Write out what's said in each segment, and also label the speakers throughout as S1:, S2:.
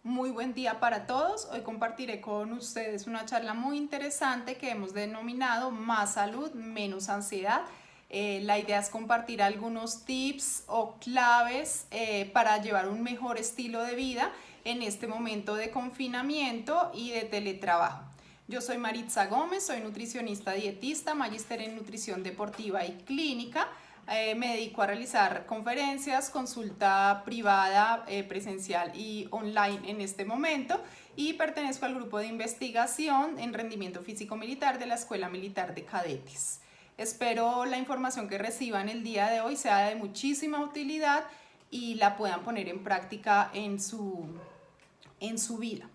S1: Muy buen día para todos. Hoy compartiré con ustedes una charla muy interesante que hemos denominado Más salud, menos ansiedad. La idea es compartir algunos tips o claves para llevar un mejor estilo de vida en este momento de confinamiento y de teletrabajo. Yo soy Maritza Gómez, soy nutricionista dietista, magíster en nutrición deportiva y clínica. Me dedico a realizar conferencias, consulta privada, presencial y online en este momento, y pertenezco al grupo de investigación en rendimiento físico militar de la Escuela Militar de Cadetes. Espero la información que reciban el día de hoy sea de muchísima utilidad y la puedan poner en práctica en su vida.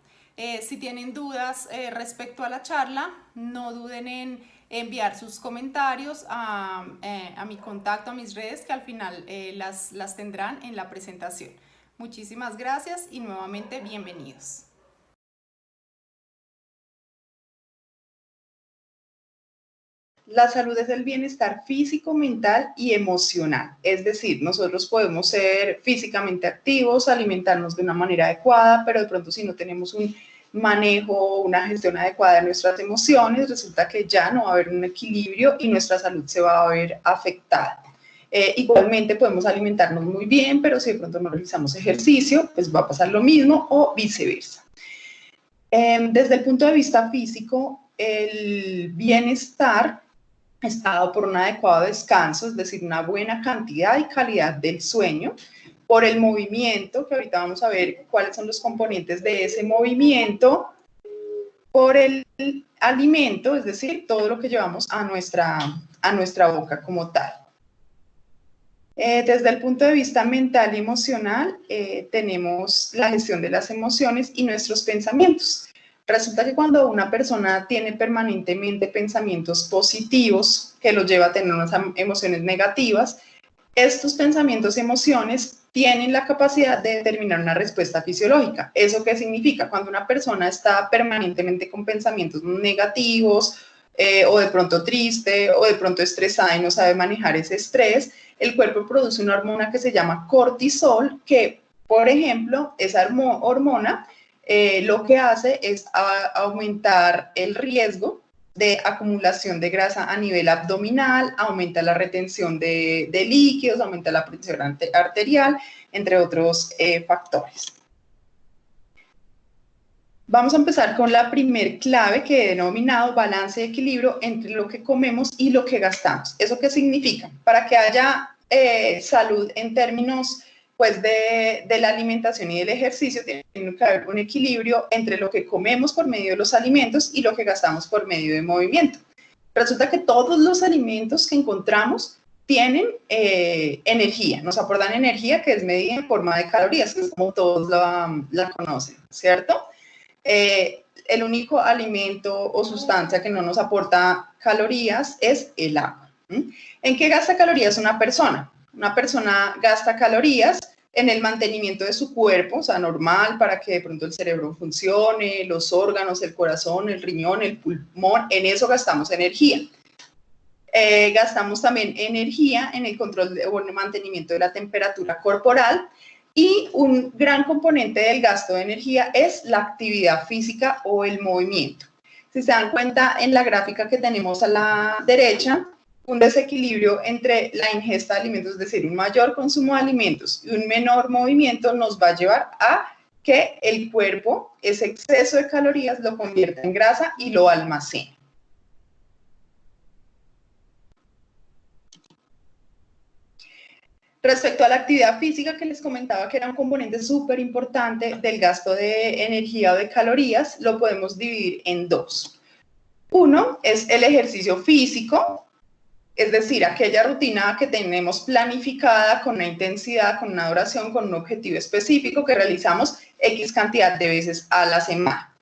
S1: Si tienen dudas respecto a la charla, no duden en enviar sus comentarios a mi contacto, a mis redes, que al final las tendrán en la presentación. Muchísimas gracias y nuevamente bienvenidos.
S2: La salud es el bienestar físico, mental y emocional. Es decir, nosotros podemos ser físicamente activos, alimentarnos de una manera adecuada, pero de pronto si no tenemos un manejo, una gestión adecuada de nuestras emociones, resulta que ya no va a haber un equilibrio y nuestra salud se va a ver afectada. Igualmente podemos alimentarnos muy bien, pero si de pronto no realizamos ejercicio, pues va a pasar lo mismo o viceversa. Desde el punto de vista físico, el bienestar está dado por un adecuado descanso, es decir, una buena cantidad y calidad del sueño, por el movimiento, que ahorita vamos a ver cuáles son los componentes de ese movimiento, por el alimento, es decir, todo lo que llevamos a nuestra boca como tal. Desde el punto de vista mental y emocional, tenemos la gestión de las emociones y nuestros pensamientos. Resulta que cuando una persona tiene permanentemente pensamientos positivos que los lleva a tener unas emociones negativas, estos pensamientos y emociones tienen la capacidad de determinar una respuesta fisiológica. ¿Eso qué significa? Cuando una persona está permanentemente con pensamientos negativos, o de pronto triste, o de pronto estresada y no sabe manejar ese estrés, el cuerpo produce una hormona que se llama cortisol, que, por ejemplo, esa hormona lo que hace es aumentar el riesgo de acumulación de grasa a nivel abdominal, aumenta la retención de líquidos, aumenta la presión arterial, entre otros factores. Vamos a empezar con la primer clave que he denominado balance y equilibrio entre lo que comemos y lo que gastamos. ¿Eso qué significa? Para que haya salud en términos pues de la alimentación y del ejercicio, tiene que haber un equilibrio entre lo que comemos por medio de los alimentos y lo que gastamos por medio de movimiento. Resulta que todos los alimentos que encontramos tienen energía, nos aportan energía que es medida en forma de calorías, que es como todos la conocen, ¿cierto? El único alimento o sustancia que no nos aporta calorías es el agua. ¿En qué gasta calorías una persona? Una persona gasta calorías en el mantenimiento de su cuerpo, o sea, normal, para que de pronto el cerebro funcione, los órganos, el corazón, el riñón, el pulmón, en eso gastamos energía. Gastamos también energía en el control o en el mantenimiento de la temperatura corporal, y un gran componente del gasto de energía es la actividad física o el movimiento. Si se dan cuenta en la gráfica que tenemos a la derecha, un desequilibrio entre la ingesta de alimentos, es decir, un mayor consumo de alimentos y un menor movimiento, nos va a llevar a que el cuerpo, ese exceso de calorías, lo convierta en grasa y lo almacene. Respecto a la actividad física que les comentaba que era un componente súper importante del gasto de energía o de calorías, lo podemos dividir en dos. Uno es el ejercicio físico, es decir, aquella rutina que tenemos planificada con una intensidad, con una duración, con un objetivo específico que realizamos X cantidad de veces a la semana.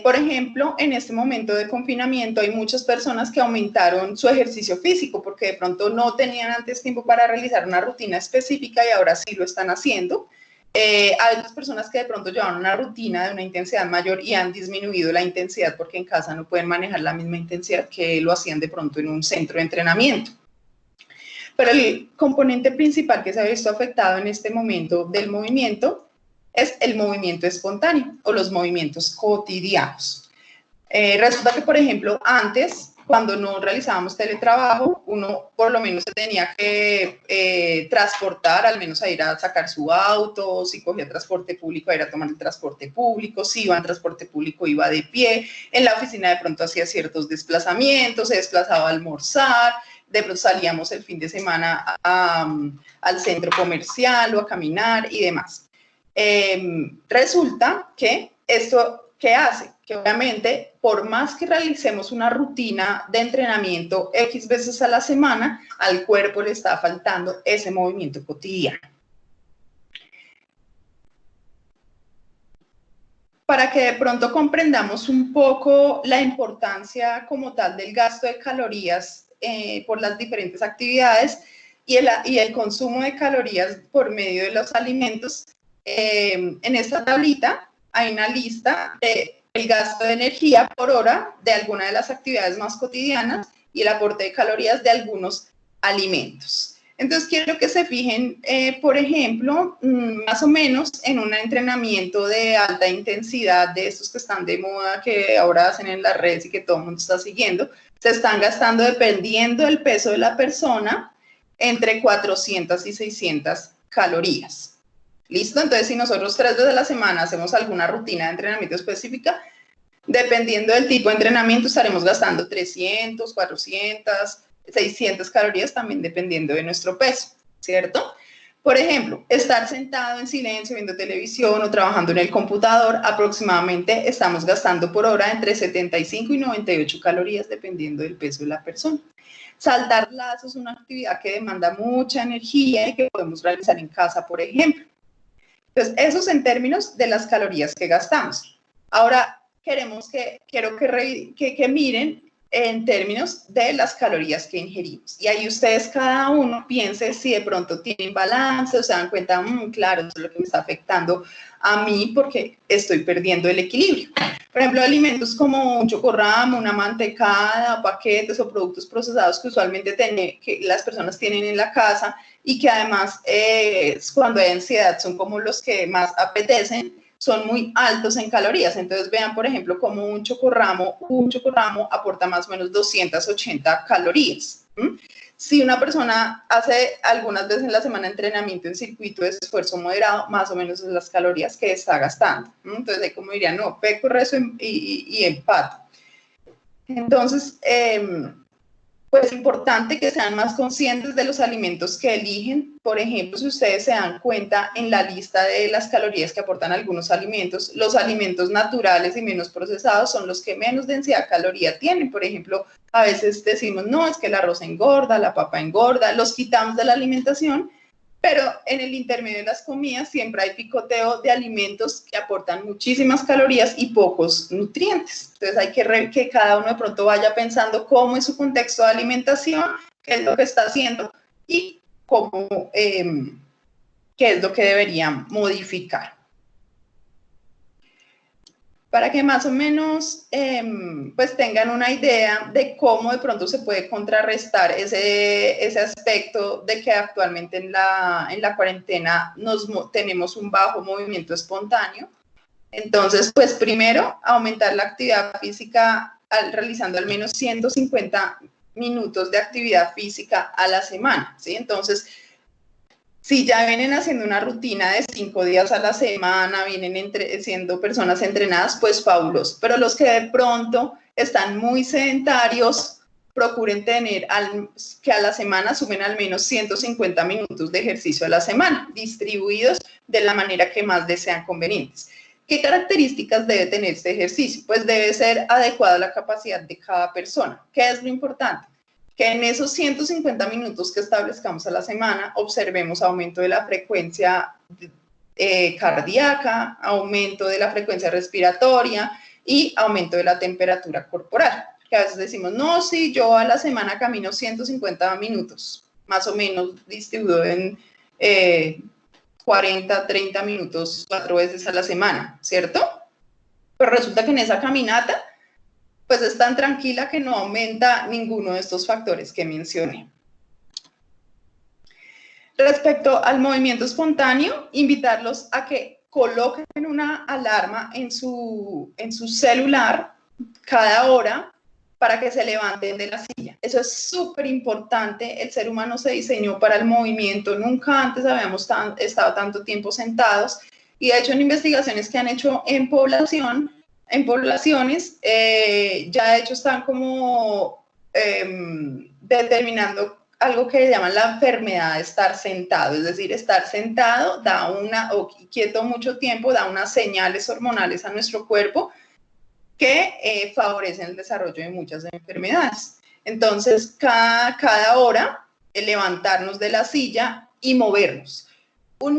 S2: Por ejemplo, en este momento de confinamiento hay muchas personas que aumentaron su ejercicio físico porque de pronto no tenían antes tiempo para realizar una rutina específica y ahora sí lo están haciendo. Hay otras personas que de pronto llevan una rutina de una intensidad mayor y han disminuido la intensidad porque en casa no pueden manejar la misma intensidad que lo hacían de pronto en un centro de entrenamiento. Pero el componente principal que se ha visto afectado en este momento del movimiento es el movimiento espontáneo o los movimientos cotidianos. Resulta que, por ejemplo, antes, cuando no realizábamos teletrabajo, uno por lo menos se tenía que transportar, al menos a ir a sacar su auto, si cogía transporte público, a ir a tomar el transporte público, si iba en transporte público, iba de pie, en la oficina de pronto hacía ciertos desplazamientos, se desplazaba a almorzar, de pronto salíamos el fin de semana al centro comercial o a caminar y demás. Resulta que esto, ¿qué hace? Que obviamente, por más que realicemos una rutina de entrenamiento X veces a la semana, al cuerpo le está faltando ese movimiento cotidiano. Para que de pronto comprendamos un poco la importancia como tal del gasto de calorías por las diferentes actividades y el consumo de calorías por medio de los alimentos, en esta tablita hay una lista del gasto de energía por hora de alguna de las actividades más cotidianas y el aporte de calorías de algunos alimentos. Entonces, quiero que se fijen, por ejemplo, más o menos en un entrenamiento de alta intensidad, de estos que están de moda, que ahora hacen en las redes y que todo el mundo está siguiendo, se están gastando, dependiendo del peso de la persona, entre 400 y 600 calorías. ¿Listo? Entonces, si nosotros 3 veces a la semana hacemos alguna rutina de entrenamiento específica, dependiendo del tipo de entrenamiento, estaremos gastando 300, 400, 600 calorías, también dependiendo de nuestro peso, ¿cierto? Por ejemplo, estar sentado en silencio viendo televisión o trabajando en el computador, aproximadamente estamos gastando por hora entre 75 y 98 calorías, dependiendo del peso de la persona. Saltar lazos es una actividad que demanda mucha energía y que podemos realizar en casa, por ejemplo. Entonces, eso es en términos de las calorías que gastamos. Ahora, quiero que miren en términos de las calorías que ingerimos. Y ahí ustedes cada uno piense si de pronto tienen balance o se dan cuenta, claro, eso es lo que me está afectando a mí porque estoy perdiendo el equilibrio. Por ejemplo, alimentos como un chocorramo, una mantecada, paquetes o productos procesados que usualmente que las personas tienen en la casa y que además cuando hay ansiedad son como los que más apetecen, son muy altos en calorías. Entonces vean, por ejemplo, como un chocorramo aporta más o menos 280 calorías. Si una persona hace algunas veces en la semana entrenamiento en circuito de esfuerzo moderado, más o menos es las calorías que está gastando. Entonces ahí como diría, no, peco, rezo y empato. Entonces, pues es importante que sean más conscientes de los alimentos que eligen. Por ejemplo, si ustedes se dan cuenta en la lista de las calorías que aportan algunos alimentos, los alimentos naturales y menos procesados son los que menos densidad caloría tienen. Por ejemplo, a veces decimos, no, es que el arroz engorda, la papa engorda, los quitamos de la alimentación, pero en el intermedio de las comidas siempre hay picoteo de alimentos que aportan muchísimas calorías y pocos nutrientes. Entonces hay que cada uno de pronto vaya pensando cómo es su contexto de alimentación, qué es lo que está haciendo y qué es lo que debería modificar. Para que más o menos pues tengan una idea de cómo de pronto se puede contrarrestar ese aspecto de que actualmente en la cuarentena tenemos un bajo movimiento espontáneo. Entonces, pues primero, aumentar la actividad física realizando al menos 150 minutos de actividad física a la semana, ¿sí? Entonces, si ya vienen haciendo una rutina de 5 días a la semana, vienen siendo personas entrenadas, pues fabuloso. Pero los que de pronto están muy sedentarios, procuren tener que a la semana sumen al menos 150 minutos de ejercicio a la semana, distribuidos de la manera que más desean convenientes. ¿Qué características debe tener este ejercicio? Pues debe ser adecuado a la capacidad de cada persona. ¿Qué es lo importante? Que en esos 150 minutos que establezcamos a la semana observemos aumento de la frecuencia cardíaca, aumento de la frecuencia respiratoria y aumento de la temperatura corporal. Que a veces decimos, no, sí, yo a la semana camino 150 minutos, más o menos distribuido en 40, 30 minutos 4 veces a la semana, ¿cierto? Pero resulta que en esa caminata pues es tan tranquila que no aumenta ninguno de estos factores que mencioné. Respecto al movimiento espontáneo, invitarlos a que coloquen una alarma en su celular cada hora para que se levanten de la silla. Eso es súper importante. El ser humano se diseñó para el movimiento. Nunca antes habíamos estado tanto tiempo sentados. Y de hecho, en investigaciones que han hecho en poblaciones, ya de hecho están como determinando algo que llaman la enfermedad de estar sentado. Es decir, estar sentado o quieto mucho tiempo da unas señales hormonales a nuestro cuerpo que favorecen el desarrollo de muchas enfermedades. Entonces, cada hora, levantarnos de la silla y movernos. Un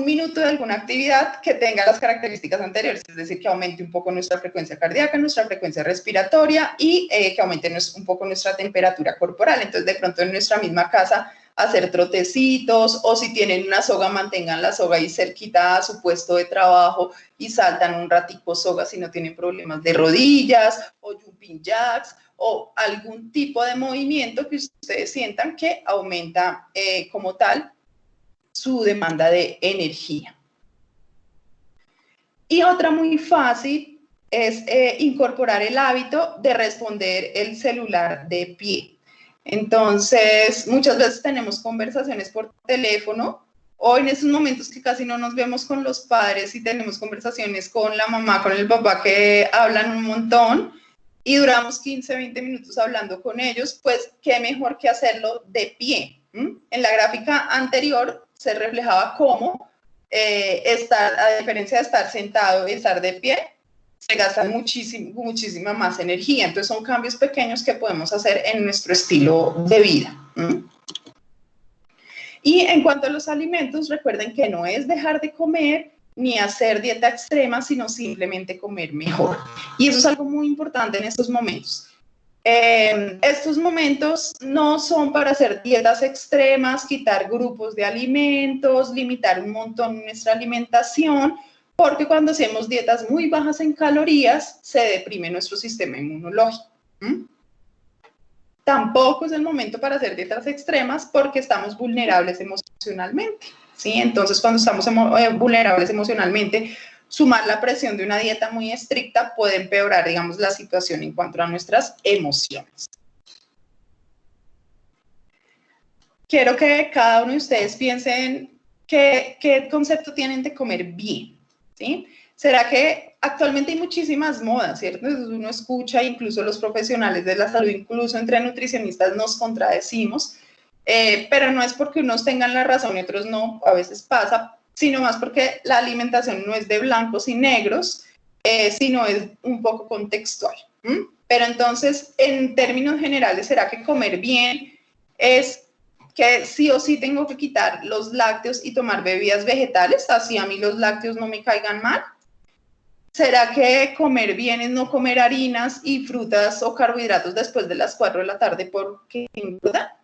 S2: minuto de alguna actividad que tenga las características anteriores, es decir, que aumente un poco nuestra frecuencia cardíaca, nuestra frecuencia respiratoria y que aumente un poco nuestra temperatura corporal. Entonces, de pronto en nuestra misma casa, hacer trotecitos, o si tienen una soga, mantengan la soga ahí cerquita a su puesto de trabajo y saltan un ratico soga si no tienen problemas de rodillas, o jumping jacks, o algún tipo de movimiento que ustedes sientan que aumenta como tal su demanda de energía. Y otra muy fácil es incorporar el hábito de responder el celular de pie. Entonces, muchas veces tenemos conversaciones por teléfono, o en esos momentos que casi no nos vemos con los padres y tenemos conversaciones con la mamá, con el papá, que hablan un montón y duramos 15, 20 minutos hablando con ellos, pues qué mejor que hacerlo de pie. En la gráfica anterior se reflejaba cómo a diferencia de estar sentado y estar de pie, se gasta muchísima más energía. Entonces son cambios pequeños que podemos hacer en nuestro estilo de vida. Y en cuanto a los alimentos, recuerden que no es dejar de comer ni hacer dieta extrema, sino simplemente comer mejor. Y eso es algo muy importante en estos momentos. Estos momentos no son para hacer dietas extremas, quitar grupos de alimentos, limitar un montón nuestra alimentación, porque cuando hacemos dietas muy bajas en calorías, se deprime nuestro sistema inmunológico. Tampoco es el momento para hacer dietas extremas porque estamos vulnerables emocionalmente, ¿sí? Entonces, cuando estamos vulnerables emocionalmente, sumar la presión de una dieta muy estricta puede empeorar, digamos, la situación en cuanto a nuestras emociones. Quiero que cada uno de ustedes piensen qué concepto tienen de comer bien, ¿sí? ¿Será que actualmente hay muchísimas modas, cierto? Uno escucha, incluso los profesionales de la salud, incluso entre nutricionistas nos contradecimos, pero no es porque unos tengan la razón y otros no, a veces pasa, sino más porque la alimentación no es de blancos y negros, sino es un poco contextual. Pero entonces, en términos generales, ¿será que comer bien es que sí o sí tengo que quitar los lácteos y tomar bebidas vegetales, así a mí los lácteos no me caigan mal? ¿Será que comer bien es no comer harinas y frutas o carbohidratos después de las 4 de la tarde porque engorda?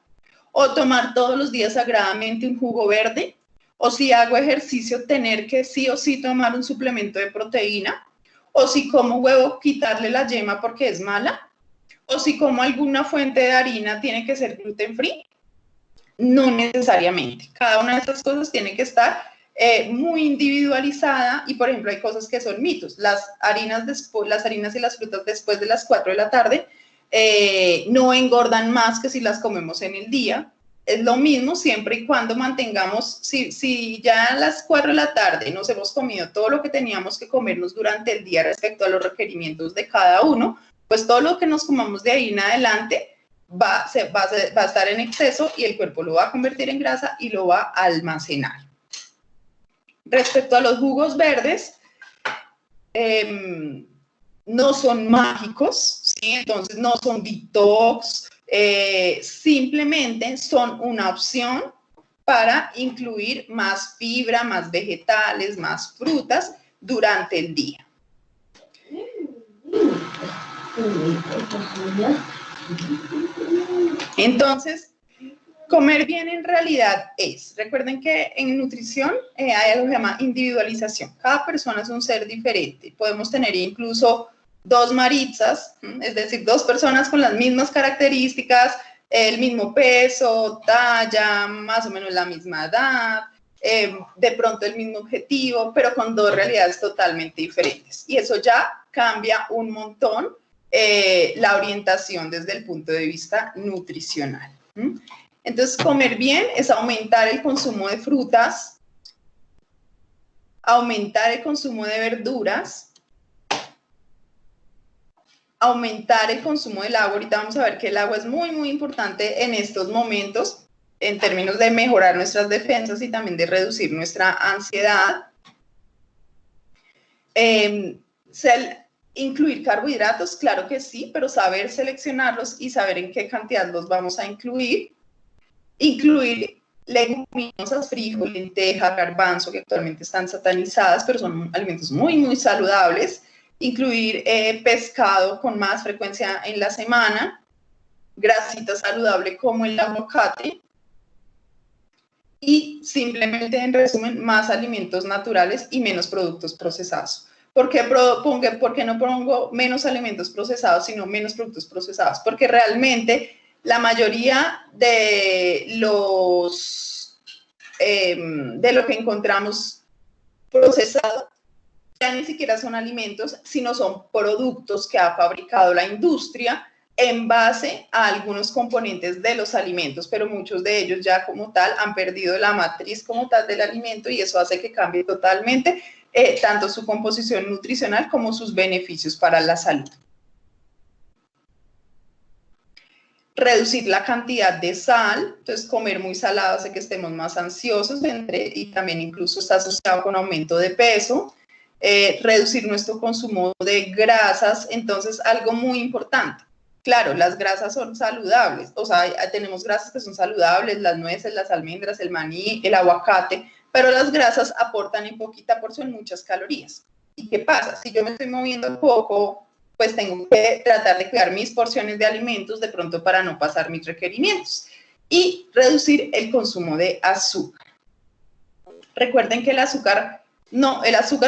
S2: ¿O tomar todos los días sagradamente un jugo verde? ¿O si hago ejercicio tener que sí o sí tomar un suplemento de proteína? ¿O si como huevo quitarle la yema porque es mala? ¿O si como alguna fuente de harina tiene que ser gluten free? No necesariamente. Cada una de estas cosas tiene que estar muy individualizada y, por ejemplo, hay cosas que son mitos. Las harinas y las frutas después de las 4 de la tarde no engordan más que si las comemos en el día. Es lo mismo siempre y cuando mantengamos, si ya a las 4 de la tarde nos hemos comido todo lo que teníamos que comernos durante el día respecto a los requerimientos de cada uno, pues todo lo que nos comamos de ahí en adelante va a estar en exceso y el cuerpo lo va a convertir en grasa y lo va a almacenar. Respecto a los jugos verdes, no son mágicos, ¿sí? Entonces no son detox, simplemente son una opción para incluir más fibra, más vegetales, más frutas durante el día. Entonces, comer bien en realidad recuerden que en nutrición hay algo que se llama individualización. Cada persona es un ser diferente. Podemos tener incluso 2 Maritzas, es decir, 2 personas con las mismas características, el mismo peso, talla, más o menos la misma edad, de pronto el mismo objetivo, pero con dos realidades totalmente diferentes. Y eso ya cambia un montón la orientación desde el punto de vista nutricional. Entonces, comer bien es aumentar el consumo de frutas, aumentar el consumo de verduras, aumentar el consumo del agua. Ahorita vamos a ver que el agua es muy, muy importante en estos momentos, en términos de mejorar nuestras defensas y también de reducir nuestra ansiedad. ¿Incluir carbohidratos? Claro que sí, pero saber seleccionarlos y saber en qué cantidad los vamos a incluir. Incluir leguminosas, frijol, lenteja, garbanzo, que actualmente están satanizadas, pero son alimentos muy, muy saludables. Incluir pescado con más frecuencia en la semana. Grasita saludable como el aguacate. Y simplemente, en resumen, más alimentos naturales y menos productos procesados. ¿Por qué no pongo menos alimentos procesados, sino menos productos procesados? Porque realmente la mayoría de lo que encontramos procesado ya ni siquiera son alimentos, sino son productos que ha fabricado la industria en base a algunos componentes de los alimentos, pero muchos de ellos ya como tal han perdido la matriz como tal del alimento y eso hace que cambie totalmente tanto su composición nutricional como sus beneficios para la salud. Reducir la cantidad de sal, entonces comer muy salado hace que estemos más ansiosos y también incluso está asociado con aumento de peso. Reducir nuestro consumo de grasas, entonces algo muy importante. Claro, las grasas son saludables, o sea, tenemos grasas que son saludables, las nueces, las almendras, el maní, el aguacate, pero las grasas aportan en poquita porción muchas calorías. ¿Y qué pasa? Si yo me estoy moviendo poco, pues tengo que tratar de cuidar mis porciones de alimentos de pronto para no pasar mis requerimientos. Y reducir el consumo de azúcar. Recuerden que el azúcar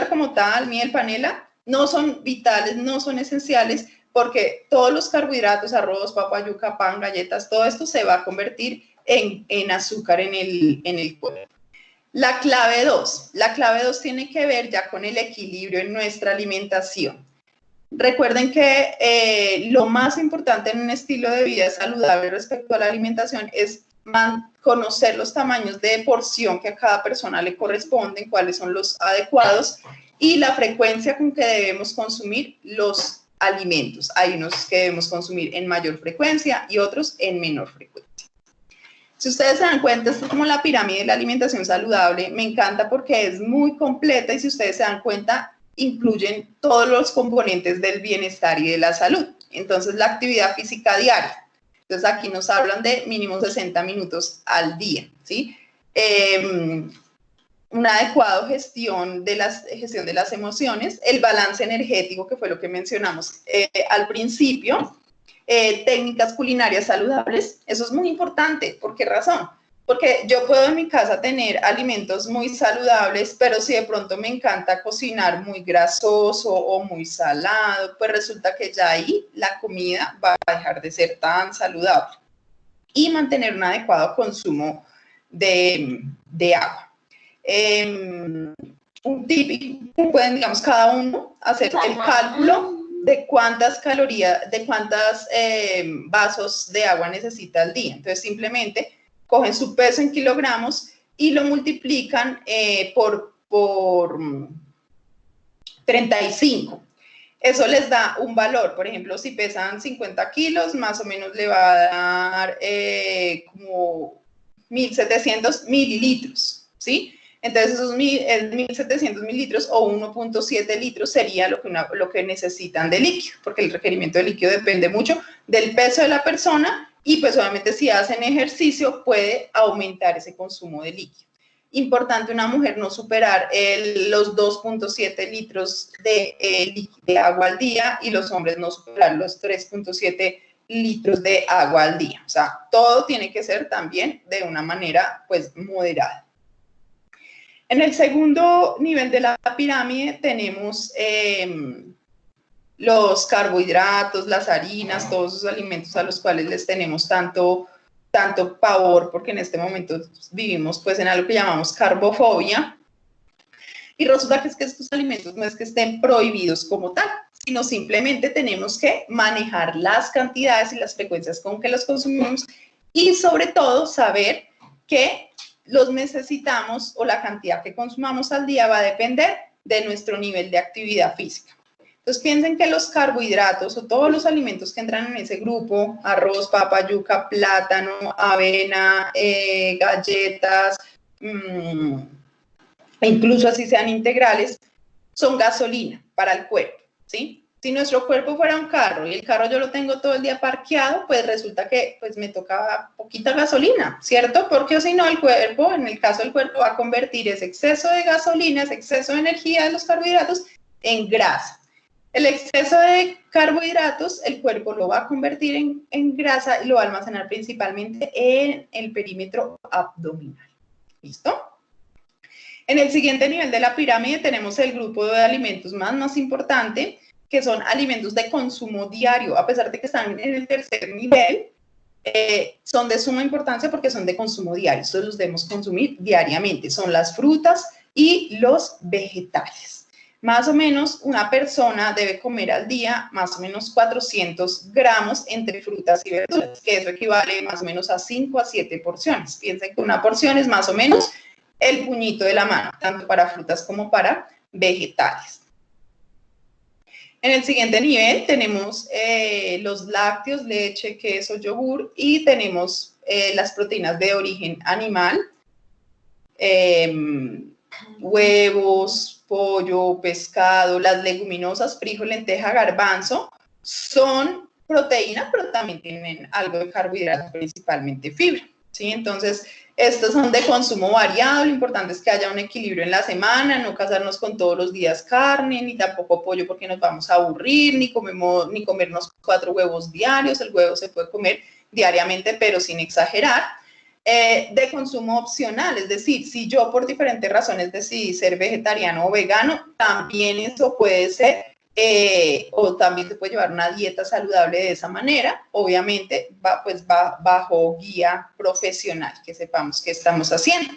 S2: como tal, miel, panela, no son vitales, no son esenciales, porque todos los carbohidratos, arroz, papa, yuca, pan, galletas, todo esto se va a convertir en azúcar en el cuerpo. La clave 2 tiene que ver ya con el equilibrio en nuestra alimentación. Recuerden que lo más importante en un estilo de vida saludable respecto a la alimentación es conocer los tamaños de porción que a cada persona le corresponden, cuáles son los adecuados y la frecuencia con que debemos consumir los alimentos. Hay unos que debemos consumir en mayor frecuencia y otros en menor frecuencia. Si ustedes se dan cuenta, esto es como la pirámide de la alimentación saludable. Me encanta porque es muy completa y si ustedes se dan cuenta, incluyen todos los componentes del bienestar y de la salud. Entonces, la actividad física diaria. Entonces, aquí nos hablan de mínimo 60 minutos al día, ¿sí? Una adecuada gestión de las emociones, el balance energético, que fue lo que mencionamos al principio, técnicas culinarias saludables, eso es muy importante. ¿Por qué razón? Porque yo puedo en mi casa tener alimentos muy saludables, pero si de pronto me encanta cocinar muy grasoso o muy salado, pues resulta que ya ahí la comida va a dejar de ser tan saludable. Y mantener un adecuado consumo de agua. Un tip, pueden, digamos, cada uno hacer el cálculo de cuántas calorías, de cuántos vasos de agua necesita al día. Entonces, simplemente cogen su peso en kilogramos y lo multiplican por 35. Eso les da un valor. Por ejemplo, si pesan 50 kilos, más o menos le va a dar como 1.700 mililitros, ¿sí? Entonces, esos 1.700 mililitros o 1.7 litros sería lo que necesitan de líquido, porque el requerimiento de líquido depende mucho del peso de la persona y pues obviamente si hacen ejercicio puede aumentar ese consumo de líquido. Importante una mujer no superar los 2.7 litros de agua al día y los hombres no superar los 3.7 litros de agua al día. O sea, todo tiene que ser también de una manera pues moderada. En el segundo nivel de la pirámide tenemos los carbohidratos, las harinas, todos esos alimentos a los cuales les tenemos tanto tanto pavor, porque en este momento vivimos pues en algo que llamamos carbofobia, y resulta que es que estos alimentos no es que estén prohibidos como tal, sino simplemente tenemos que manejar las cantidades y las frecuencias con que los consumimos y sobre todo saber que los necesitamos o la cantidad que consumamos al día va a depender de nuestro nivel de actividad física. Entonces piensen que los carbohidratos o todos los alimentos que entran en ese grupo, arroz, papa, yuca, plátano, avena, galletas, incluso así sean integrales, son gasolina para el cuerpo, ¿sí? Si nuestro cuerpo fuera un carro y el carro yo lo tengo todo el día parqueado, pues resulta que pues me toca poquita gasolina, ¿cierto? Porque si no el cuerpo, en el caso del cuerpo, va a convertir ese exceso de gasolina, ese exceso de energía de los carbohidratos en grasa. El exceso de carbohidratos, el cuerpo lo va a convertir en grasa y lo va a almacenar principalmente en el perímetro abdominal. ¿Listo? En el siguiente nivel de la pirámide tenemos el grupo de alimentos más importante, que son alimentos de consumo diario. A pesar de que están en el tercer nivel, son de suma importancia porque son de consumo diario. Estos los debemos consumir diariamente. Son las frutas y los vegetales. Más o menos una persona debe comer al día más o menos 400 gramos entre frutas y verduras, que eso equivale más o menos a 5 a 7 porciones. Piensen que una porción es más o menos el puñito de la mano, tanto para frutas como para vegetales. En el siguiente nivel tenemos los lácteos, leche, queso, yogur y tenemos las proteínas de origen animal, huevos, pollo, pescado, las leguminosas, frijol, lenteja, garbanzo, son proteínas, pero también tienen algo de carbohidratos, principalmente fibra, ¿sí? Entonces, estos son de consumo variado, lo importante es que haya un equilibrio en la semana, no casarnos con todos los días carne, ni tampoco pollo porque nos vamos a aburrir, ni comernos 4 huevos diarios, el huevo se puede comer diariamente, pero sin exagerar. De consumo opcional, es decir, si yo por diferentes razones decidí ser vegetariano o vegano, también eso puede ser, o también se puede llevar una dieta saludable de esa manera, obviamente va bajo guía profesional, que sepamos qué estamos haciendo.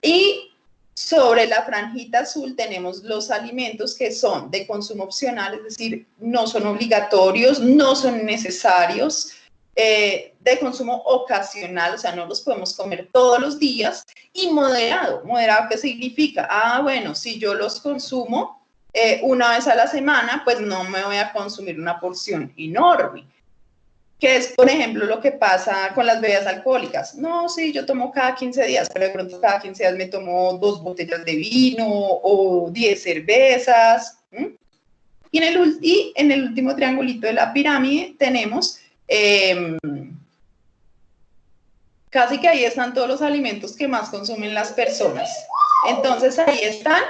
S2: Y sobre la franjita azul tenemos los alimentos que son de consumo opcional, es decir, no son obligatorios, no son necesarios, de consumo ocasional, o sea, no los podemos comer todos los días, y moderado. ¿Moderado qué significa? Bueno, si yo los consumo una vez a la semana, pues no me voy a consumir una porción enorme. Que es, por ejemplo, lo que pasa con las bebidas alcohólicas. No, sí, yo tomo cada 15 días, pero de pronto cada 15 días me tomo 2 botellas de vino o 10 cervezas. Y en el último triangulito de la pirámide tenemos casi que ahí están todos los alimentos que más consumen las personas. Entonces ahí están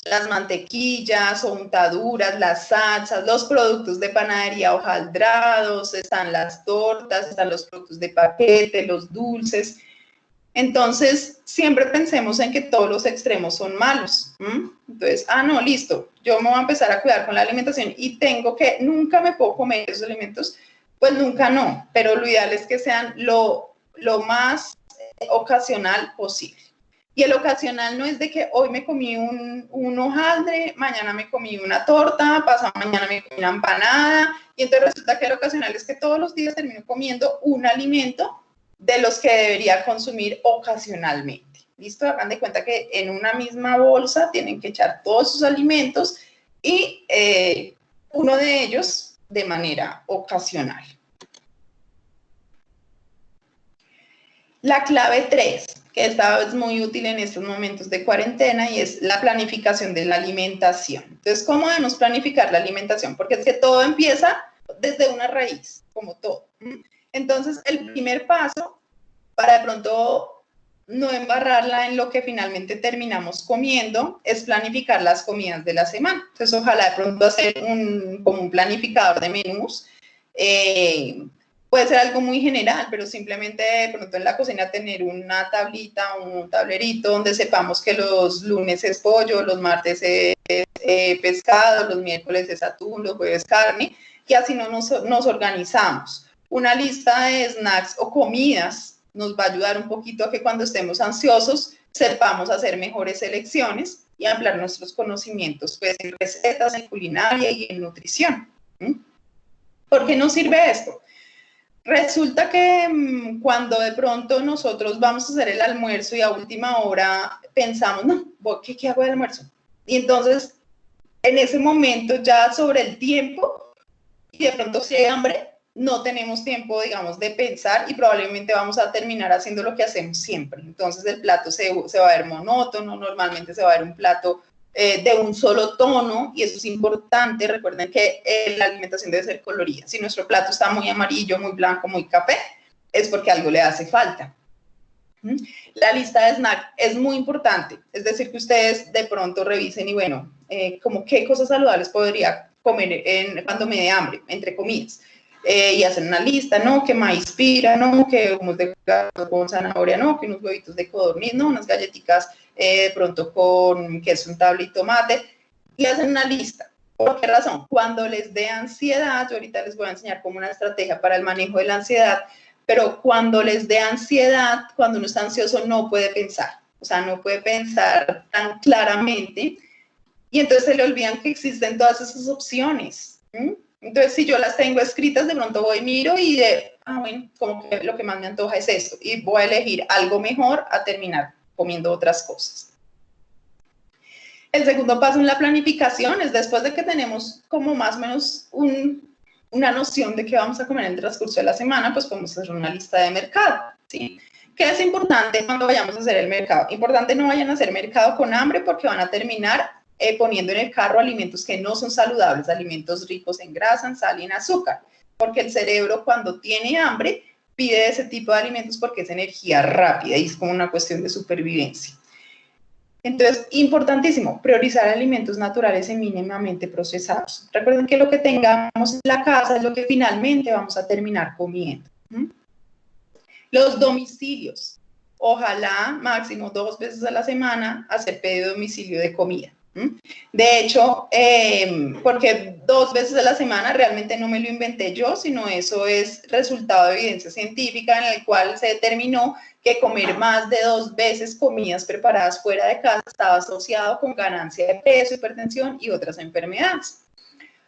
S2: las mantequillas o untaduras, las salsas, los productos de panadería hojaldrados, están las tortas, están los productos de paquete, los dulces. Entonces, siempre pensemos en que todos los extremos son malos. Entonces, no, listo, yo me voy a empezar a cuidar con la alimentación y nunca me puedo comer esos alimentos, pues nunca no, pero lo ideal es que sean lo más ocasional posible. Y el ocasional no es de que hoy me comí un hojaldre, mañana me comí una torta, pasado mañana me comí una empanada, y entonces resulta que el ocasional es que todos los días termino comiendo un alimento de los que debería consumir ocasionalmente. ¿Listo? Hagan de cuenta que en una misma bolsa tienen que echar todos sus alimentos y uno de ellos de manera ocasional. La clave 3, que esta es muy útil en estos momentos de cuarentena, y es la planificación de la alimentación. Entonces, ¿cómo debemos planificar la alimentación? Porque es que todo empieza desde una raíz, como todo. Entonces, el primer paso para de pronto no embarrarla en lo que finalmente terminamos comiendo es planificar las comidas de la semana. Entonces, ojalá de pronto hacer como un planificador de menús. Puede ser algo muy general, pero simplemente de pronto en la cocina tener una tablita, un tablerito donde sepamos que los lunes es pollo, los martes es pescado, los miércoles es atún, los jueves carne, y así no nos organizamos. Una lista de snacks o comidas nos va a ayudar un poquito a que cuando estemos ansiosos sepamos hacer mejores elecciones y ampliar nuestros conocimientos pues, en recetas, en culinaria y en nutrición. ¿Por qué nos sirve esto? Resulta que cuando de pronto nosotros vamos a hacer el almuerzo y a última hora pensamos, no, ¿qué hago de almuerzo? Y entonces, en ese momento ya sobre el tiempo, y de pronto si hay hambre, no tenemos tiempo, digamos, de pensar y probablemente vamos a terminar haciendo lo que hacemos siempre. Entonces el plato se va a ver monótono, normalmente se va a ver un plato de un solo tono, y eso es importante. Recuerden que la alimentación debe ser colorida. Si nuestro plato está muy amarillo, muy blanco, muy café, es porque algo le hace falta. La lista de snacks es muy importante, es decir, que ustedes de pronto revisen y bueno, como qué cosas saludables podría comer cuando me dé hambre, entre comidas. Y hacen una lista, ¿no? Que maíz pira, ¿no? Que hummus de gato con zanahoria, ¿no? Que unos huevitos de codorniz, ¿no? Unas galletitas de pronto con queso untable y tomate, y hacen una lista. ¿Por qué razón? Cuando les dé ansiedad, yo ahorita les voy a enseñar como una estrategia para el manejo de la ansiedad, pero cuando les dé ansiedad, cuando uno está ansioso, no puede pensar, o sea, no puede pensar tan claramente, y entonces se le olvidan que existen todas esas opciones. Entonces, si yo las tengo escritas, de pronto voy, miro y bueno, como que lo que más me antoja es esto, y voy a elegir algo mejor a terminar comiendo otras cosas. El segundo paso en la planificación es después de que tenemos como más o menos una noción de qué vamos a comer en el transcurso de la semana, pues podemos hacer una lista de mercado, ¿sí? ¿Qué es importante cuando vayamos a hacer el mercado? Importante no vayan a hacer mercado con hambre, porque van a terminar poniendo en el carro alimentos que no son saludables, alimentos ricos en grasa, en sal y en azúcar, porque el cerebro cuando tiene hambre pide ese tipo de alimentos porque es energía rápida y es como una cuestión de supervivencia. Entonces, importantísimo, priorizar alimentos naturales y mínimamente procesados. Recuerden que lo que tengamos en la casa es lo que finalmente vamos a terminar comiendo. Los domicilios. Ojalá máximo 2 veces a la semana hacer pedido de domicilio de comida. De hecho, porque 2 veces a la semana realmente no me lo inventé yo, sino eso es resultado de evidencia científica en el cual se determinó que comer más de 2 veces comidas preparadas fuera de casa estaba asociado con ganancia de peso, hipertensión y otras enfermedades.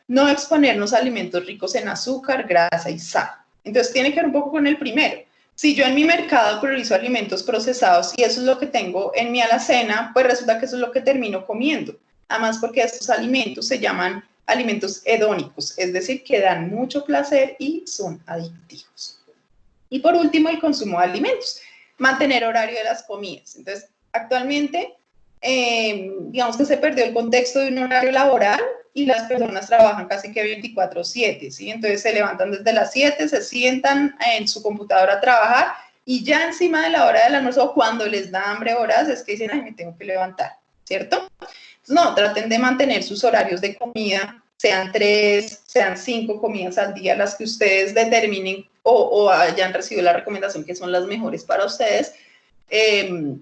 S2: No exponernos a alimentos ricos en azúcar, grasa y sal. Entonces tiene que ver un poco con el primero. Si yo en mi mercado priorizo alimentos procesados y eso es lo que tengo en mi alacena, pues resulta que eso es lo que termino comiendo. Además, porque estos alimentos se llaman alimentos hedónicos, es decir, que dan mucho placer y son adictivos. Y por último, el consumo de alimentos. Mantener horario de las comidas. Entonces, actualmente, digamos que se perdió el contexto de un horario laboral y las personas trabajan casi que 24/7, ¿sí? Entonces se levantan desde las 7, se sientan en su computadora a trabajar y ya encima de la hora del almuerzo, cuando les da hambre horas, es que dicen, ay, me tengo que levantar, ¿cierto? Entonces, no, traten de mantener sus horarios de comida, sean 3, sean 5 comidas al día, las que ustedes determinen o hayan recibido la recomendación que son las mejores para ustedes,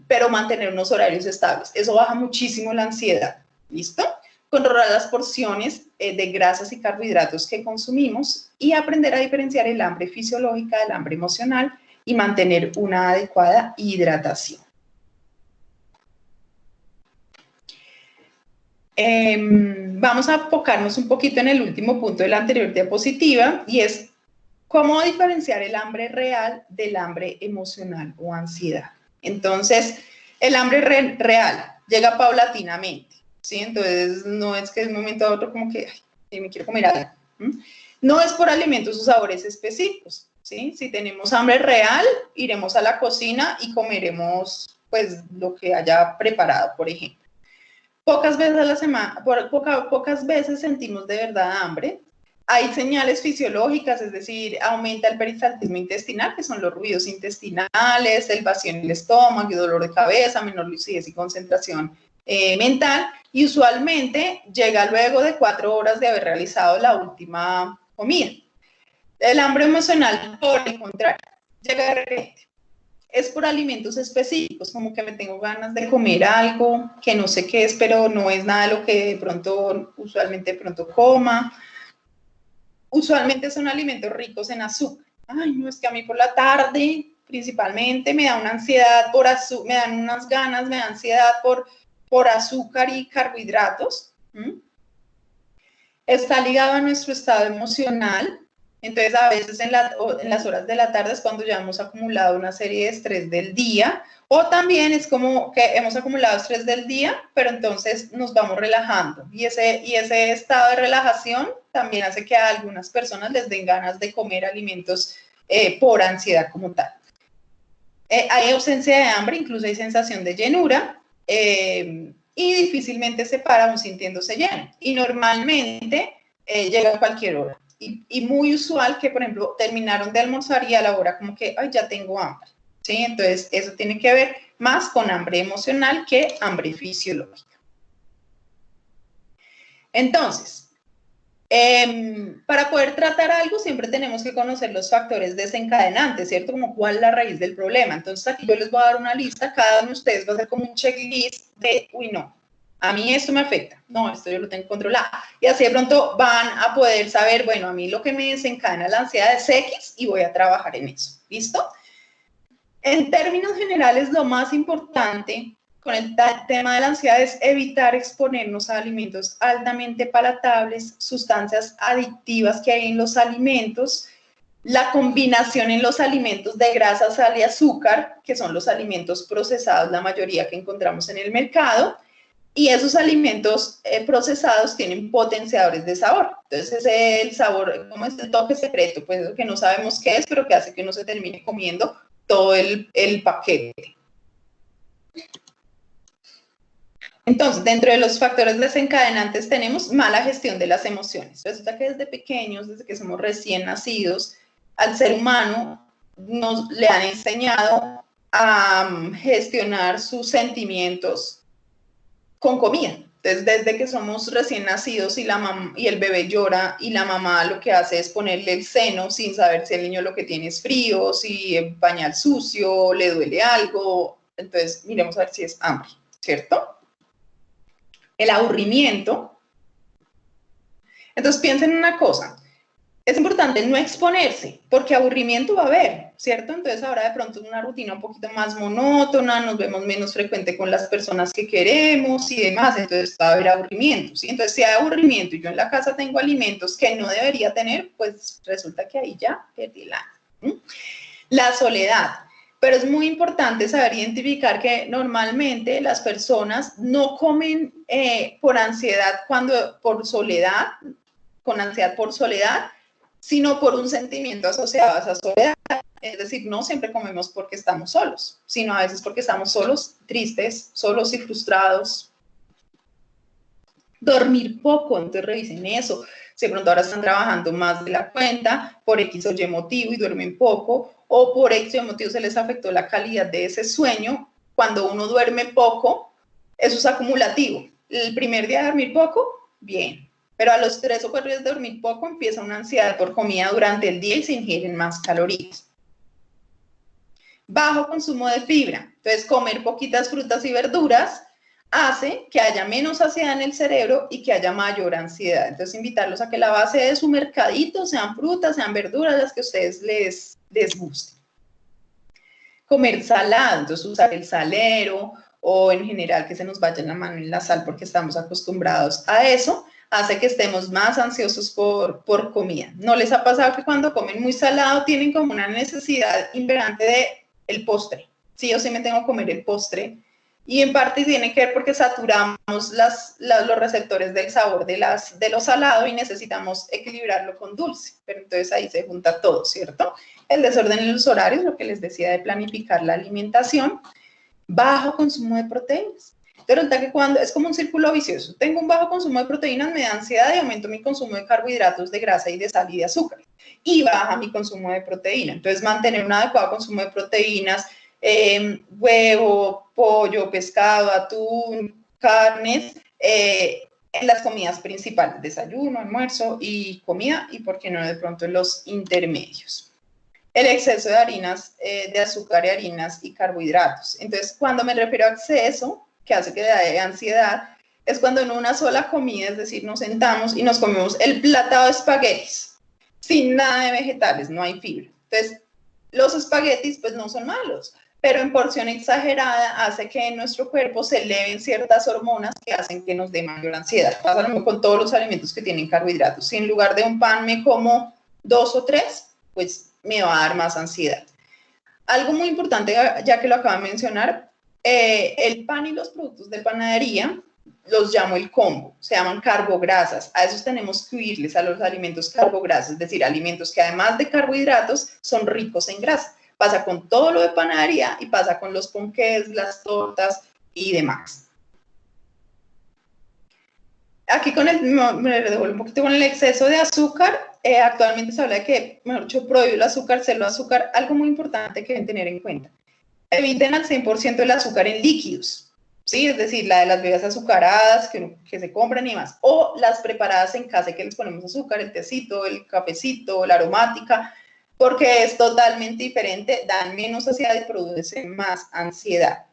S2: pero mantener unos horarios estables. Eso baja muchísimo la ansiedad, ¿listo? Controlar las porciones de grasas y carbohidratos que consumimos y aprender a diferenciar el hambre fisiológica del hambre emocional y mantener una adecuada hidratación. Vamos a enfocarnos un poquito en el último punto de la anterior diapositiva, y es cómo diferenciar el hambre real del hambre emocional o ansiedad. Entonces, el hambre real llega paulatinamente, ¿sí? Entonces, no es que de un momento a otro como que ay, me quiero comer algo. No es por alimentos o sabores específicos, ¿sí? Si tenemos hambre real, iremos a la cocina y comeremos pues lo que haya preparado, por ejemplo. Pocas veces a la semana, pocas veces sentimos de verdad hambre. Hay señales fisiológicas, es decir, aumenta el peristaltismo intestinal, que son los ruidos intestinales, el vacío en el estómago y dolor de cabeza, menor lucidez y concentración mental, y usualmente llega luego de 4 horas de haber realizado la última comida. El hambre emocional, por el contrario, llega de repente. es por alimentos específicos, como que me tengo ganas de comer algo que no sé qué es, pero no es nada de lo que de pronto, usualmente de pronto coma. Usualmente son alimentos ricos en azúcar. Ay, no, es que a mí por la tarde, principalmente, me da una ansiedad por azúcar, me dan unas ganas, me da ansiedad por azúcar y carbohidratos. Está ligado a nuestro estado emocional. Entonces, a veces en las horas de la tarde es cuando ya hemos acumulado una serie de estrés del día, o también es como que hemos acumulado estrés del día, pero entonces nos vamos relajando. Y ese estado de relajación también hace que a algunas personas les den ganas de comer alimentos por ansiedad como tal. Hay ausencia de hambre, incluso hay sensación de llenura, y difícilmente se para aún sintiéndose lleno. Y normalmente llega a cualquier hora. Y muy usual que, por ejemplo, terminaron de almorzar y a la hora como que, ay, ya tengo hambre. ¿Sí? Entonces, eso tiene que ver más con hambre emocional que hambre fisiológica. Entonces, para poder tratar algo siempre tenemos que conocer los factores desencadenantes, ¿cierto? Como cuál es la raíz del problema. Entonces aquí yo les voy a dar una lista, cada uno de ustedes va a hacer como un checklist de, uy, no, a mí esto me afecta, no, esto yo lo tengo controlado. Y así de pronto van a poder saber, bueno, a mí lo que me desencadena la ansiedad es X y voy a trabajar en eso, ¿listo? En términos generales, lo más importante con el tema de la ansiedad es evitar exponernos a alimentos altamente palatables, sustancias adictivas que hay en los alimentos, la combinación en los alimentos de grasa, sal y azúcar, que son los alimentos procesados, la mayoría que encontramos en el mercado, y esos alimentos procesados tienen potenciadores de sabor. Entonces, el sabor, ¿cómo es el toque secreto? Pues que no sabemos qué es, pero que hace que uno se termine comiendo todo el paquete. Entonces, dentro de los factores desencadenantes tenemos mala gestión de las emociones. Resulta que desde pequeños, desde que somos recién nacidos, al ser humano le han enseñado a gestionar sus sentimientos con comida. Entonces, desde que somos recién nacidos y el bebé llora y la mamá lo que hace es ponerle el seno sin saber si el niño lo que tiene es frío, si el pañal sucio, le duele algo. Entonces, miremos a ver si es hambre, ¿cierto? El aburrimiento. Entonces, piensen en una cosa. Es importante no exponerse, porque aburrimiento va a haber, ¿cierto? Entonces ahora de pronto es una rutina un poquito más monótona, nos vemos menos frecuente con las personas que queremos y demás, entonces va a haber aburrimiento, ¿sí? Entonces si hay aburrimiento y yo en la casa tengo alimentos que no debería tener, pues resulta que ahí ya perdí la soledad. Pero es muy importante saber identificar que normalmente las personas no comen por ansiedad por soledad, con ansiedad por soledad, sino por un sentimiento asociado a esa soledad. Es decir, no siempre comemos porque estamos solos, sino a veces porque estamos solos, tristes, solos y frustrados. Dormir poco, entonces revisen eso. Si de pronto ahora están trabajando más de la cuenta, por X o Y motivo y duermen poco, o por X o Y motivo se les afectó la calidad de ese sueño, cuando uno duerme poco, eso es acumulativo. El primer día de dormir poco, bien. Pero a los 3 o 4 días de dormir poco empieza una ansiedad por comida durante el día y se ingieren más calorías. Bajo consumo de fibra. Entonces, comer poquitas frutas y verduras hace que haya menos saciedad en el cerebro y que haya mayor ansiedad. Entonces, invitarlos a que la base de su mercadito sean frutas, sean verduras, las que a ustedes les gusten. Comer salado, entonces usar el salero o en general que se nos vaya la mano en la sal porque estamos acostumbrados a eso, hace que estemos más ansiosos por comida. ¿No les ha pasado que cuando comen muy salado tienen como una necesidad imperante de el postre? Sí, yo sí me tengo que comer el postre. Y en parte tiene que ver porque saturamos los receptores del sabor de lo salado y necesitamos equilibrarlo con dulce. Pero entonces ahí se junta todo, ¿cierto? El desorden en los horarios, lo que les decía de planificar la alimentación. Bajo consumo de proteínas. Pero resulta que cuando es como un círculo vicioso, tengo un bajo consumo de proteínas, me da ansiedad y aumento mi consumo de carbohidratos, de grasa y de sal y de azúcar. Y baja mi consumo de proteína. Entonces, mantener un adecuado consumo de proteínas, huevo, pollo, pescado, atún, carnes, en las comidas principales, desayuno, almuerzo y comida, y por qué no de pronto en los intermedios. el exceso de harinas, de azúcar y harinas y carbohidratos. Entonces, cuando me refiero a exceso, que hace que dé ansiedad, es cuando en una sola comida, es decir, nos sentamos y nos comemos el platado de espaguetis, sin nada de vegetales, no hay fibra. Entonces, los espaguetis pues no son malos, pero en porción exagerada hace que en nuestro cuerpo se eleven ciertas hormonas que hacen que nos dé mayor ansiedad. Pasa lo mismo con todos los alimentos que tienen carbohidratos. Si en lugar de un pan me como 2 o 3, pues me va a dar más ansiedad. Algo muy importante, ya que lo acabo de mencionar, el pan y los productos de panadería los llamo el combo, se llaman carbograsas. A esos tenemos que huirles, a los alimentos carbograsas, es decir, alimentos que además de carbohidratos son ricos en grasa. Pasa con todo lo de panadería y pasa con los ponqués, las tortas y demás. Aquí me devuelvo un poquito con el exceso de azúcar. Actualmente se habla de que, mejor dicho, prohíbe el azúcar, cero azúcar. Algo muy importante que deben tener en cuenta. Eviten al 100% el azúcar en líquidos, ¿sí? Es decir, la de las bebidas azucaradas que se compran y más. O las preparadas en casa que les ponemos azúcar, el tecito, el cafecito, la aromática, porque es totalmente diferente, dan menos saciedad y producen más ansiedad.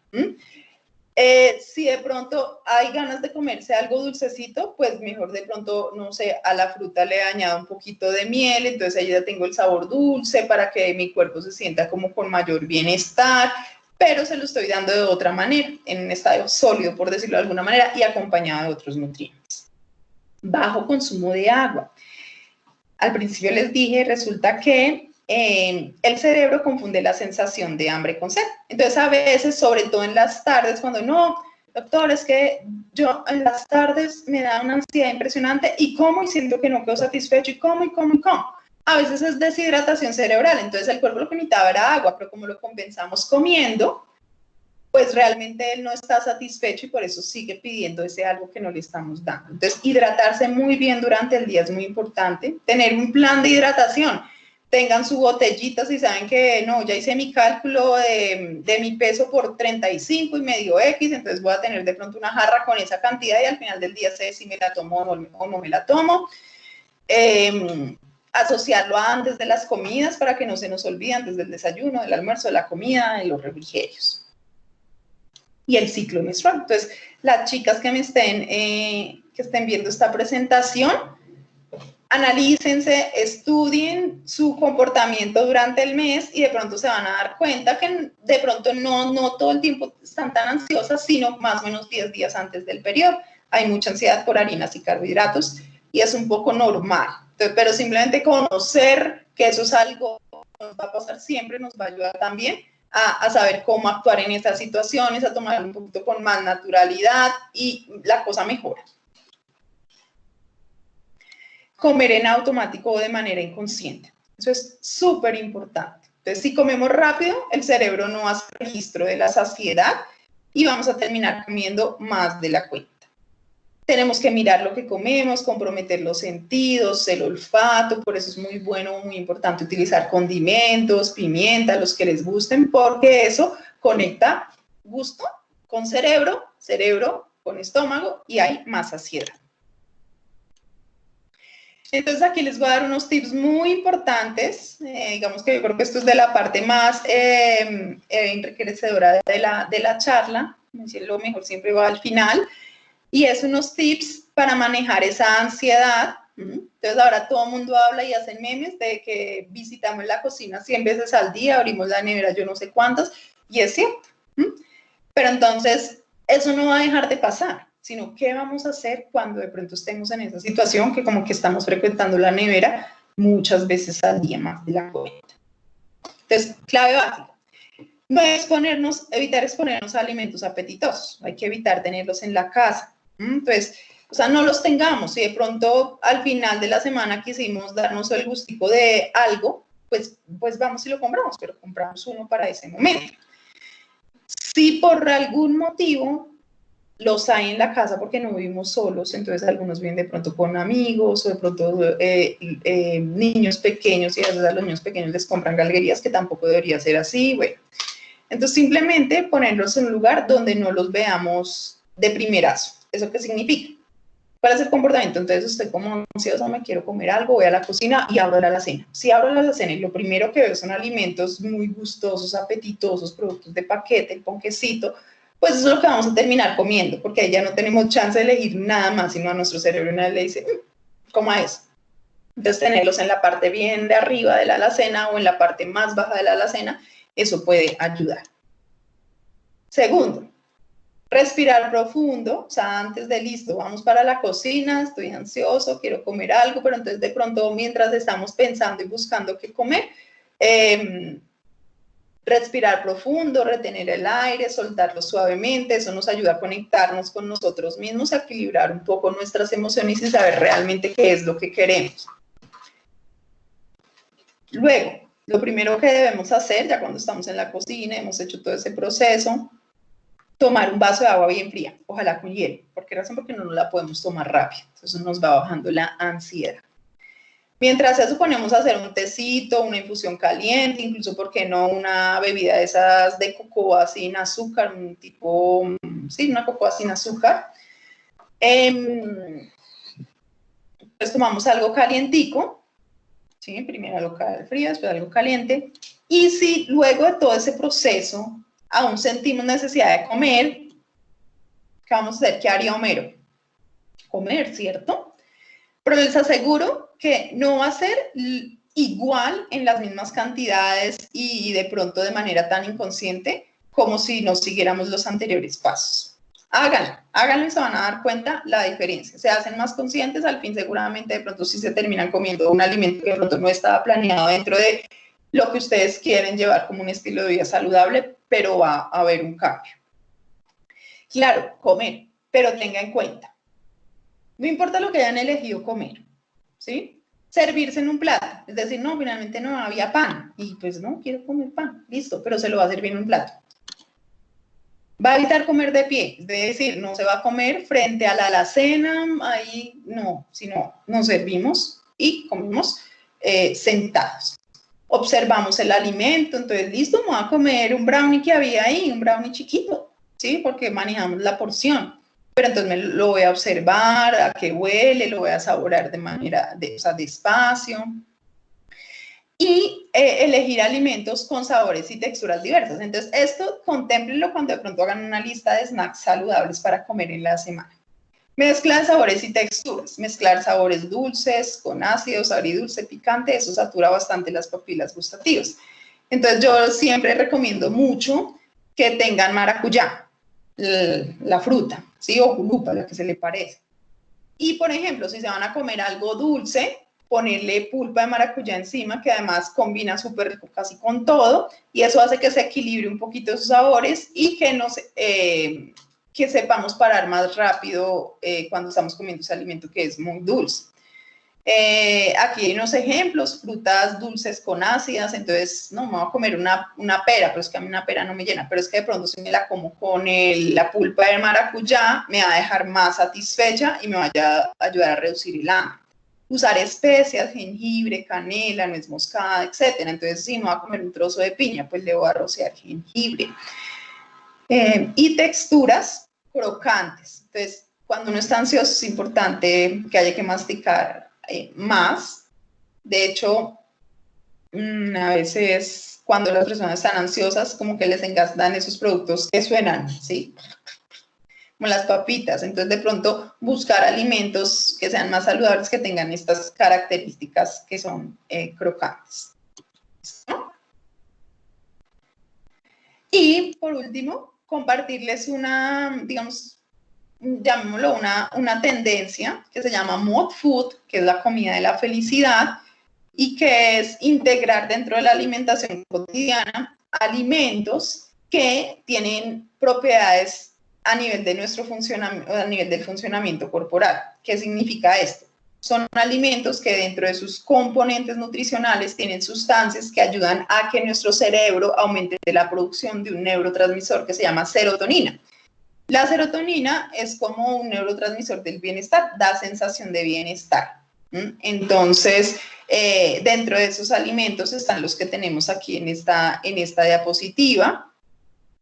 S2: Si de pronto hay ganas de comerse algo dulcecito, pues mejor de pronto, no sé, a la fruta le añado un poquito de miel, entonces ahí ya tengo el sabor dulce para que mi cuerpo se sienta como con mayor bienestar, pero se lo estoy dando de otra manera, en un estado sólido, por decirlo de alguna manera, y acompañado de otros nutrientes. Bajo consumo de agua. Al principio les dije, resulta que el cerebro confunde la sensación de hambre con sed. Entonces, a veces, sobre todo en las tardes, cuando no, doctor, es que yo en las tardes me da una ansiedad impresionante y como y siento que no quedo satisfecho y como y como y como. A veces es deshidratación cerebral, entonces el cuerpo lo que necesitaba era agua, pero como lo compensamos comiendo, pues realmente él no está satisfecho y por eso sigue pidiendo ese algo que no le estamos dando. Entonces, hidratarse muy bien durante el día es muy importante, tener un plan de hidratación. Tengan su botellita si saben que no, ya hice mi cálculo de mi peso por 35 y medio X, entonces voy a tener de pronto una jarra con esa cantidad y al final del día sé si me la tomo o no me la tomo. Asociarlo a antes de las comidas para que no se nos olvide, antes del desayuno, del almuerzo, de la comida, de los refrigerios. Y el ciclo menstrual. Entonces, las chicas que estén viendo esta presentación, analícense, estudien su comportamiento durante el mes y de pronto se van a dar cuenta que de pronto no todo el tiempo están tan ansiosas, sino más o menos 10 días antes del periodo. Hay mucha ansiedad por harinas y carbohidratos y es un poco normal. Entonces, pero simplemente conocer que eso es algo que nos va a pasar siempre, nos va a ayudar también a saber cómo actuar en estas situaciones, a tomar un poquito con más naturalidad y la cosa mejora. Comer en automático o de manera inconsciente. Eso es súper importante. Entonces, si comemos rápido, el cerebro no hace registro de la saciedad y vamos a terminar comiendo más de la cuenta. Tenemos que mirar lo que comemos, comprometer los sentidos, el olfato, por eso es muy bueno, muy importante utilizar condimentos, pimienta, los que les gusten, porque eso conecta gusto con cerebro, cerebro con estómago y hay más saciedad. Entonces aquí les voy a dar unos tips muy importantes, digamos que yo creo que esto es de la parte más enriquecedora de la charla, lo mejor siempre va al final, y es unos tips para manejar esa ansiedad. Entonces ahora todo el mundo habla y hace memes de que visitamos la cocina 100 veces al día, abrimos la nevera yo no sé cuántas, y es cierto. Pero entonces eso no va a dejar de pasar, sino qué vamos a hacer cuando de pronto estemos en esa situación que como que estamos frecuentando la nevera muchas veces al día más de la cuenta. Entonces, clave básica. No evitar exponernos a alimentos apetitosos. Hay que evitar tenerlos en la casa. Entonces, o sea, no los tengamos. Si de pronto al final de la semana quisimos darnos el gustico de algo, pues vamos y lo compramos, pero compramos uno para ese momento. Si por algún motivo los hay en la casa porque no vivimos solos, entonces algunos viven de pronto con amigos o de pronto niños pequeños y a veces a los niños pequeños les compran galguerías, que tampoco debería ser así, bueno. Entonces simplemente ponerlos en un lugar donde no los veamos de primerazo. ¿Eso qué significa? ¿Cuál es el comportamiento? Entonces estoy como ansiosa, me quiero comer algo, voy a la cocina y abro la alacena. Si abro la alacena y lo primero que veo son alimentos muy gustosos, apetitosos, productos de paquete, el ponquecito, pues eso es lo que vamos a terminar comiendo, porque ahí ya no tenemos chance de elegir nada más, sino a nuestro cerebro una vez le dice, coma eso. Entonces tenerlos en la parte bien de arriba de la alacena o en la parte más baja de la alacena, eso puede ayudar. Segundo, respirar profundo, o sea, antes de listo, vamos para la cocina, estoy ansioso, quiero comer algo, pero entonces de pronto mientras estamos pensando y buscando qué comer, respirar profundo, retener el aire, soltarlo suavemente, eso nos ayuda a conectarnos con nosotros mismos, a equilibrar un poco nuestras emociones y saber realmente qué es lo que queremos. Luego, lo primero que debemos hacer, ya cuando estamos en la cocina, hemos hecho todo ese proceso, tomar un vaso de agua bien fría, ojalá con hielo. ¿Por qué razón? Porque no la podemos tomar rápido, entonces nos va bajando la ansiedad. Mientras eso ponemos a hacer un tecito, una infusión caliente, incluso, ¿por qué no una bebida de esas de cocoa sin azúcar, un tipo, sí, una cocoa sin azúcar? Pues tomamos algo calientico, ¿sí? Primero algo frío, después algo caliente. Y si luego de todo ese proceso aún sentimos necesidad de comer, ¿qué vamos a hacer? ¿Qué haría Homero? Comer, ¿cierto? Pero les aseguro que no va a ser igual en las mismas cantidades y de pronto de manera tan inconsciente como si nos siguiéramos los anteriores pasos. Háganlo y se van a dar cuenta la diferencia. Se hacen más conscientes, al fin seguramente de pronto sí se terminan comiendo un alimento que de pronto no estaba planeado dentro de lo que ustedes quieren llevar como un estilo de vida saludable, pero va a haber un cambio. Claro, comer, pero tenga en cuenta, no importa lo que hayan elegido comer, ¿sí? Servirse en un plato, es decir, no, finalmente no había pan, y pues no, quiero comer pan, listo, pero se lo va a servir en un plato. Va a evitar comer de pie, es decir, no se va a comer frente a la alacena, ahí no, sino nos servimos y comemos sentados. Observamos el alimento, entonces, listo, me voy a comer un brownie que había ahí, un brownie chiquito, ¿sí? Porque manejamos la porción. Pero entonces lo voy a observar, a qué huele, lo voy a saborear de manera, o sea, despacio. Y elegir alimentos con sabores y texturas diversas. Entonces, esto contémplenlo cuando de pronto hagan una lista de snacks saludables para comer en la semana. Mezclar sabores y texturas, mezclar sabores dulces con ácidos, agridulce, picante, eso satura bastante las papilas gustativas. Entonces yo siempre recomiendo mucho que tengan maracuyá, la fruta, ¿sí? O jurupa, lo que se le parece. Y por ejemplo, si se van a comer algo dulce, ponerle pulpa de maracuyá encima, que además combina súper rico casi con todo, y eso hace que se equilibre un poquito esos sabores y que nos... que sepamos parar más rápido cuando estamos comiendo ese alimento que es muy dulce. Aquí hay unos ejemplos, frutas dulces con ácidas, entonces no me voy a comer una pera, pero es que a mí una pera no me llena, pero es que de pronto si me la como con la pulpa de maracuyá me va a dejar más satisfecha y me va a ayudar a reducir el hambre. Usar especias, jengibre, canela, nuez moscada, etcétera. Entonces si me voy a comer un trozo de piña, pues le voy a rociar jengibre. Y texturas crocantes. Entonces, cuando uno está ansioso es importante que haya que masticar más. De hecho, a veces cuando las personas están ansiosas, como que les engastan esos productos que suenan, ¿sí? Como las papitas. Entonces, de pronto, buscar alimentos que sean más saludables, que tengan estas características que son crocantes. ¿No? Y, por último, compartirles una, digamos, llamémoslo una tendencia que se llama Mod Food, que es la comida de la felicidad, y que es integrar dentro de la alimentación cotidiana alimentos que tienen propiedades a nivel de nuestro funcionamiento, a nivel del funcionamiento corporal. ¿Qué significa esto? Son alimentos que dentro de sus componentes nutricionales tienen sustancias que ayudan a que nuestro cerebro aumente la producción de un neurotransmisor que se llama serotonina. La serotonina es como un neurotransmisor del bienestar, da sensación de bienestar. Entonces, dentro de esos alimentos están los que tenemos aquí en esta diapositiva,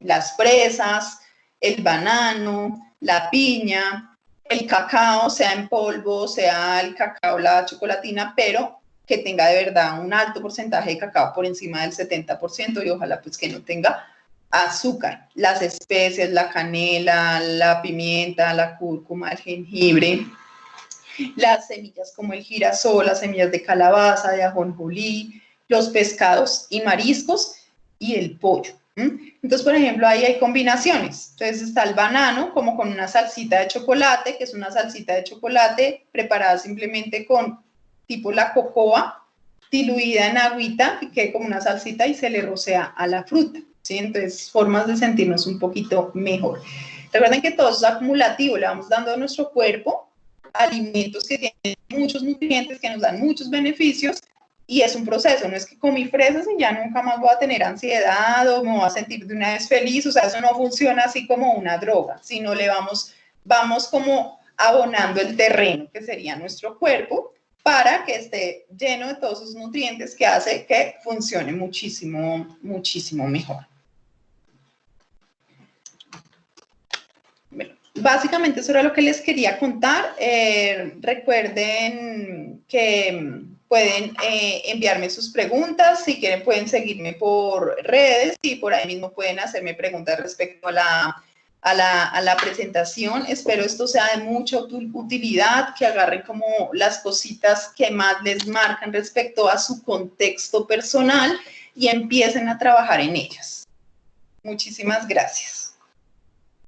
S2: las fresas, el banano, la piña, el cacao, sea en polvo, sea el cacao, la chocolatina, pero que tenga de verdad un alto porcentaje de cacao por encima del 70% y ojalá pues que no tenga azúcar. Las especias, la canela, la pimienta, la cúrcuma, el jengibre, las semillas como el girasol, las semillas de calabaza, de ajonjolí, los pescados y mariscos y el pollo. Entonces, por ejemplo, ahí hay combinaciones. Entonces está el banano como con una salsita de chocolate, que es una salsita de chocolate preparada simplemente con tipo la cocoa, diluida en agüita, que quede como una salsita y se le rocea a la fruta, ¿sí? Entonces, formas de sentirnos un poquito mejor. Recuerden que todo es acumulativo, le vamos dando a nuestro cuerpo alimentos que tienen muchos nutrientes, que nos dan muchos beneficios, y es un proceso, no es que comí fresas y ya nunca más voy a tener ansiedad o me voy a sentir de una vez feliz, o sea, eso no funciona así como una droga, sino le vamos como abonando el terreno que sería nuestro cuerpo para que esté lleno de todos esos nutrientes que hace que funcione muchísimo, muchísimo mejor. Bueno, básicamente eso era lo que les quería contar. Recuerden que pueden enviarme sus preguntas, si quieren pueden seguirme por redes y por ahí mismo pueden hacerme preguntas respecto a la presentación. Espero esto sea de mucha utilidad, que agarren como las cositas que más les marcan respecto a su contexto personal y empiecen a trabajar en ellas. Muchísimas gracias.